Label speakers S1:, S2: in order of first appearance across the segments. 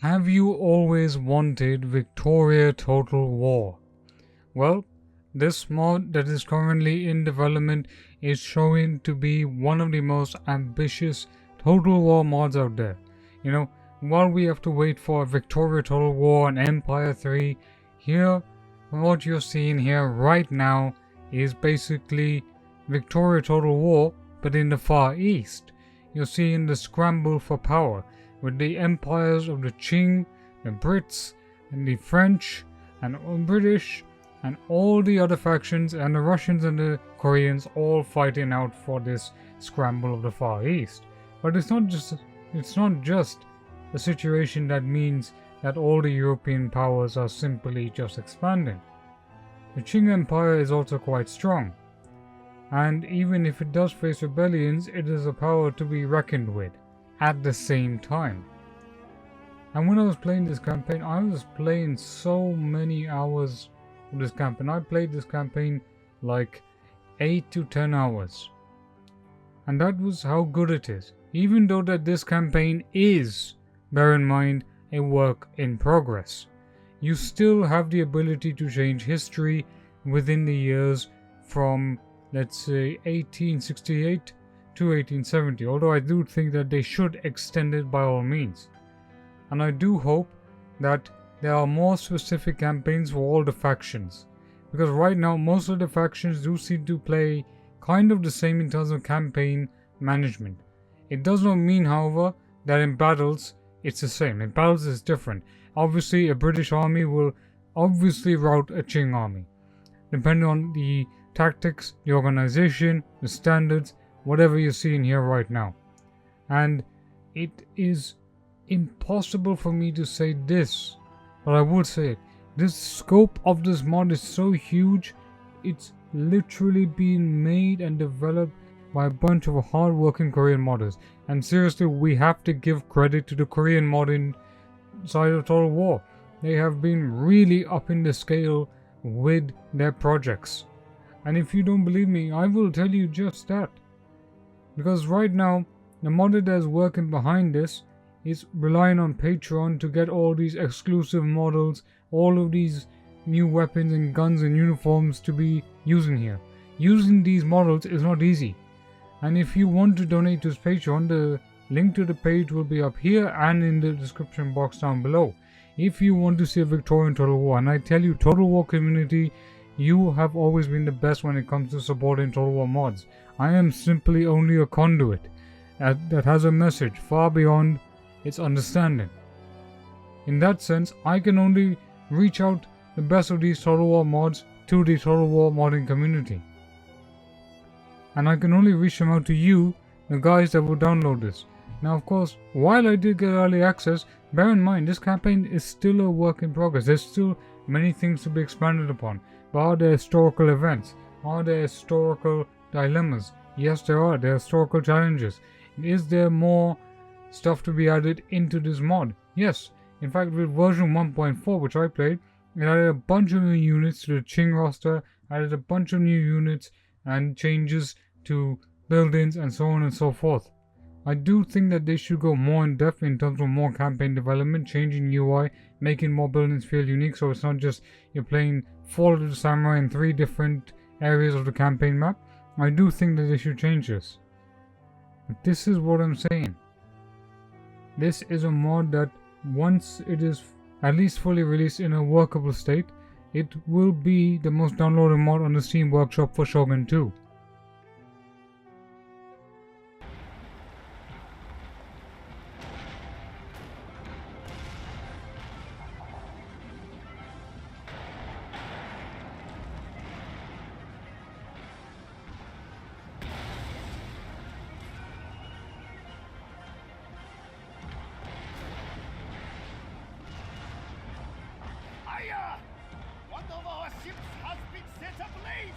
S1: Have you always wanted Victoria Total War? Well, this mod that is currently in development is showing to be one of the most ambitious Total War mods out there. You know, while we have to wait for Victoria Total War and Empire 3, here, what you're seeing here right now is basically Victoria Total War, but in the Far East. You're seeing the scramble for power with the empires of the Qing, the Brits, and the French, and British, and all the other factions, and the Russians and the Koreans all fighting out for this scramble of the Far East. But it's not just a situation that means that all the European powers are simply just expanding. The Qing Empire is also quite strong, and even if it does face rebellions, it is a power to be reckoned with at the same time. And when I was playing this campaign, I was playing so many hours of this campaign. I played this campaign like 8 to 10 hours. And that was how good it is. Even though that this campaign is, bear in mind, a work in progress. You still have the ability to change history within the years from, let's say, 1868 to 1870, although I do think that they should extend it by all means. And I do hope that there are more specific campaigns for all the factions, because right now most of the factions do seem to play kind of the same in terms of campaign management. It does not mean, however, that in battles it's the same. In battles it's different. Obviously a British army will obviously rout a Qing army, depending on the tactics, the organization, the standards, whatever you see in here right now. And it is impossible for me to say this, but I would say it. This scope of this mod is so huge, it's literally being made and developed by a bunch of hard-working Korean modders. And seriously, we have to give credit to the Korean modding side of Total War. They have been really upping the scale with their projects. And if you don't believe me, I will tell you just that. Because right now, the modder that is working behind this is relying on Patreon to get all these exclusive models, all of these new weapons and guns and uniforms to be using here. Using these models is not easy. And if you want to donate to his Patreon, the link to the page will be up here and in the description box down below. If you want to see a Victorian Total War, and I tell you, Total War community, you have always been the best when it comes to supporting Total War mods. I am simply only a conduit that has a message far beyond its understanding. In that sense, I can only reach out the best of these Total War mods to the Total War modding community. And I can only reach them out to you, the guys that will download this. Now of course, while I did get early access, bear in mind this campaign is still a work in progress. There's still many things to be expanded upon. But are there historical events? Are there historical dilemmas? Yes, there are. There are historical challenges. Is there more stuff to be added into this mod? Yes. In fact, with version 1.4, which I played, it added a bunch of new units to the Qing roster, added a bunch of new units and changes to buildings and so on and so forth. I do think that they should go more in depth in terms of more campaign development, changing UI, making more buildings feel unique, so it's not just you're playing Fall of the Samurai in 3 different areas of the campaign map. I do think that they should change this. But this is what I'm saying. This is a mod that once it is at least fully released in a workable state, it will be the most downloaded mod on the Steam Workshop for Shogun 2.
S2: One of our ships has been set ablaze!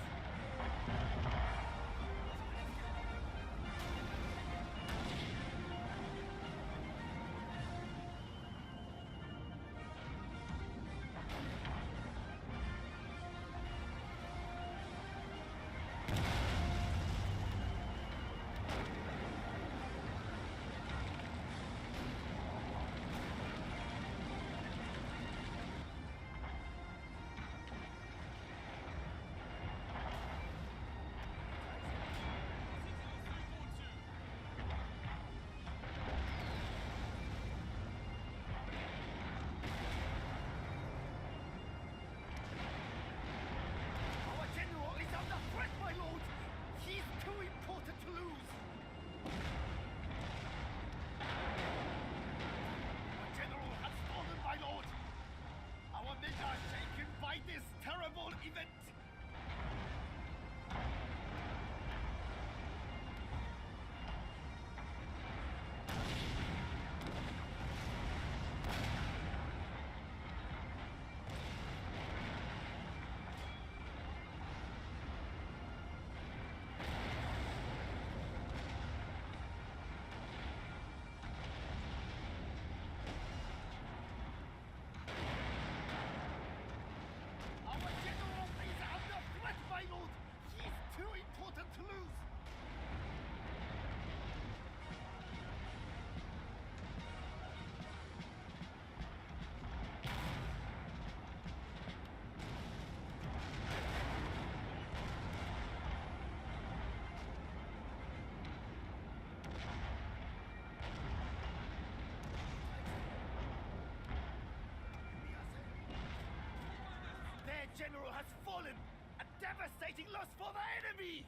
S2: general has fallen! A devastating loss for the enemy!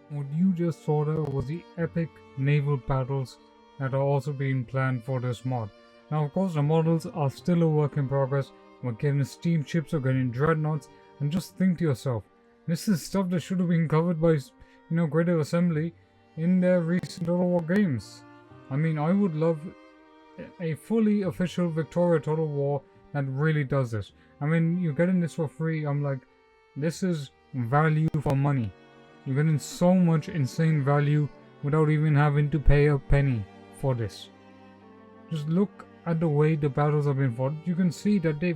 S1: What you just saw there was the epic naval battles that are also being planned for this mod. Now of course the models are still a work in progress. We're getting steamships, we're getting dreadnoughts, and just think to yourself, this is stuff that should have been covered by, Creative Assembly in their recent Total War games. I mean, I would love a fully official Victoria Total War that really does this. I mean, you're getting this for free. I'm like, this is value for money. You're getting so much insane value without even having to pay a penny for this. Just look at the way the battles have been fought. You can see that they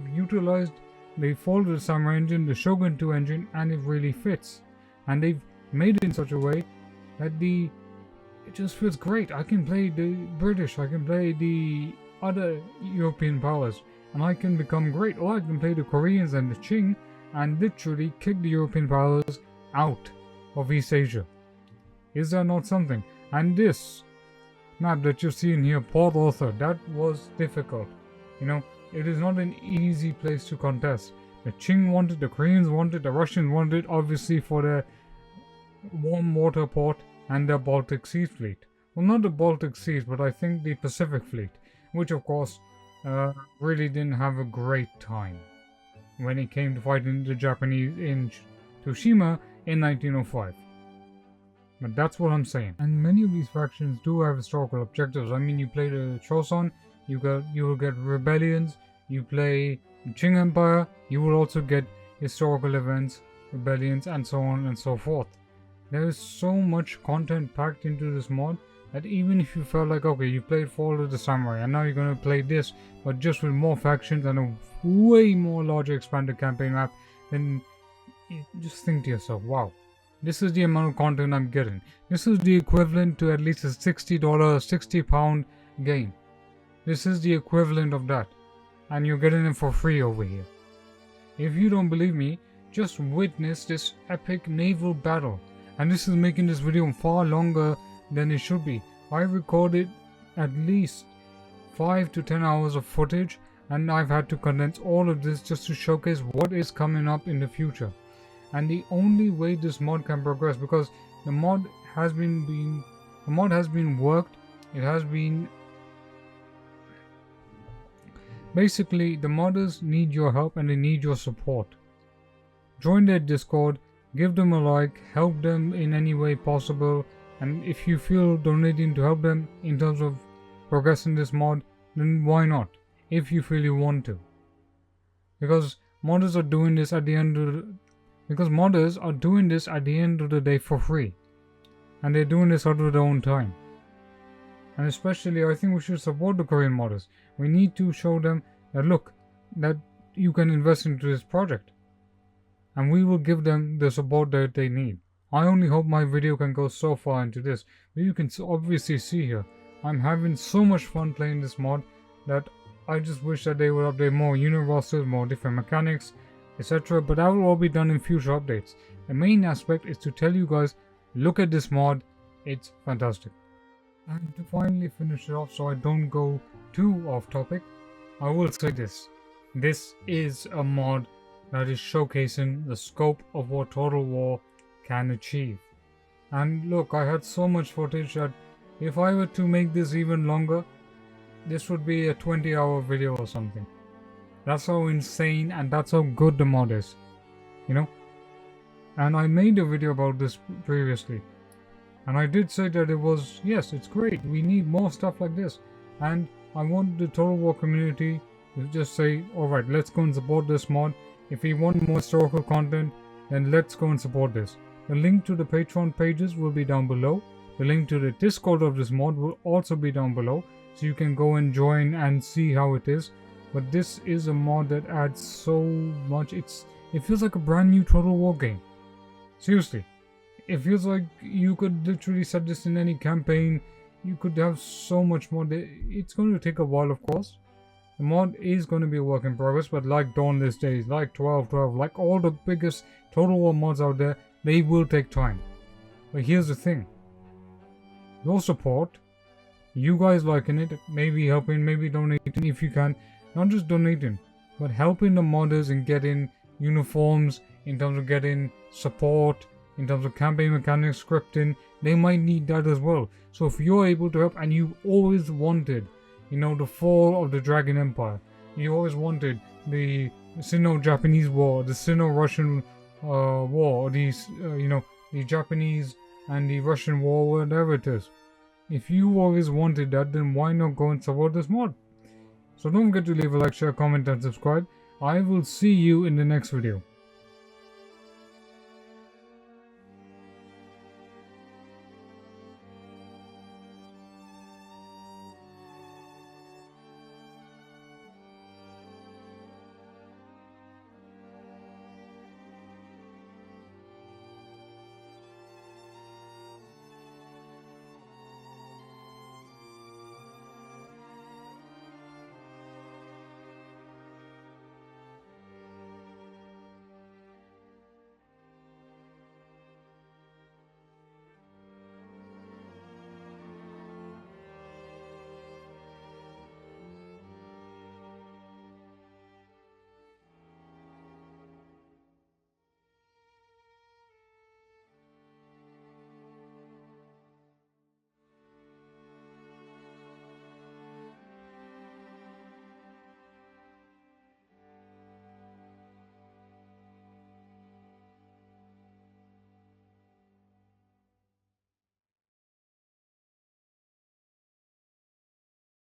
S1: folded the Samurai engine, the Shogun 2 engine, and it really fits. And they've made it in such a way that it just feels great. I can play the British, I can play the other European powers, and I can become great. Or I can play the Koreans and the Qing and literally kick the European powers out of East Asia. Is that not something? And this map that you see in here, Port Arthur, that was difficult. It is not an easy place to contest. The Qing wanted, the Koreans wanted, the Russians wanted, obviously for their warm water port and their Baltic Sea fleet. Well, not the Baltic Seas, but I think the Pacific fleet, which of course really didn't have a great time when it came to fighting the Japanese in Tsushima in 1905. But that's what I'm saying. And many of these factions do have historical objectives. I mean, you play the Joseon, you will get rebellions. You play Qing Empire, you will also get historical events, rebellions, and so on and so forth. There is so much content packed into this mod that even if you felt like, okay, you played Fall of the Samurai and now you're going to play this, but just with more factions and a way more larger expanded campaign map, then you just think to yourself, wow, this is the amount of content I'm getting. This is the equivalent to at least a $60, £60 game. This is the equivalent of that. And you're getting it for free over here. If you don't believe me, just witness this epic naval battle. And this is making this video far longer than it should be. I recorded at least 5 to 10 hours of footage, and I've had to condense all of this just to showcase what is coming up in the future. And the only way this mod can progress, because the mod has been worked, it has been basically, the modders need your help and they need your support. Join their Discord, give them a like, help them in any way possible, and if you feel donating to help them in terms of progressing this mod, then why not, if you feel you want to. Because modders are doing this at the end of the day for free. And they're doing this out of their own time. And especially, I think we should support the Korean modders. We need to show them that, look, that you can invest into this project. And we will give them the support that they need. I only hope my video can go so far into this. But you can obviously see here, I'm having so much fun playing this mod that I just wish that they would update more unit rosters, more different mechanics, etc. But that will all be done in future updates. The main aspect is to tell you guys, look at this mod, it's fantastic. And to finally finish it off so I don't go too off topic, I will say this. This is a mod that is showcasing the scope of what Total War can achieve. And look, I had so much footage that if I were to make this even longer, this would be a 20-hour video or something. That's how insane and that's how good the mod is. And I made a video about this previously. And I did say that it was, yes, it's great. We need more stuff like this. And I want the Total War community to just say, alright, let's go and support this mod. If we want more historical content, then let's go and support this. The link to the Patreon pages will be down below. The link to the Discord of this mod will also be down below. So you can go and join and see how it is. But this is a mod that adds so much. It feels like a brand new Total War game. Seriously. it feels like you could literally set this in any campaign. You could have so much more. It's going to take a while, of course. The mod is going to be a work in progress, but like Dawnless Days, like 12.12, like all the biggest Total War mods out there, they will take time. But here's the thing. Your support, you guys liking it, maybe helping, maybe donating if you can. Not just donating, but helping the modders in getting uniforms, in terms of getting support, in terms of campaign mechanics, scripting. They might need that as well. So if you're able to help, and you always wanted, you know, the fall of the Dragon Empire, you always wanted the Sino-Japanese War, the Sino-Russian war, these, you know, the Japanese and the Russian war, whatever it is. If you always wanted that, then why not go and support this mod? So don't forget to leave a like, share, comment and subscribe. I will see you in the next video.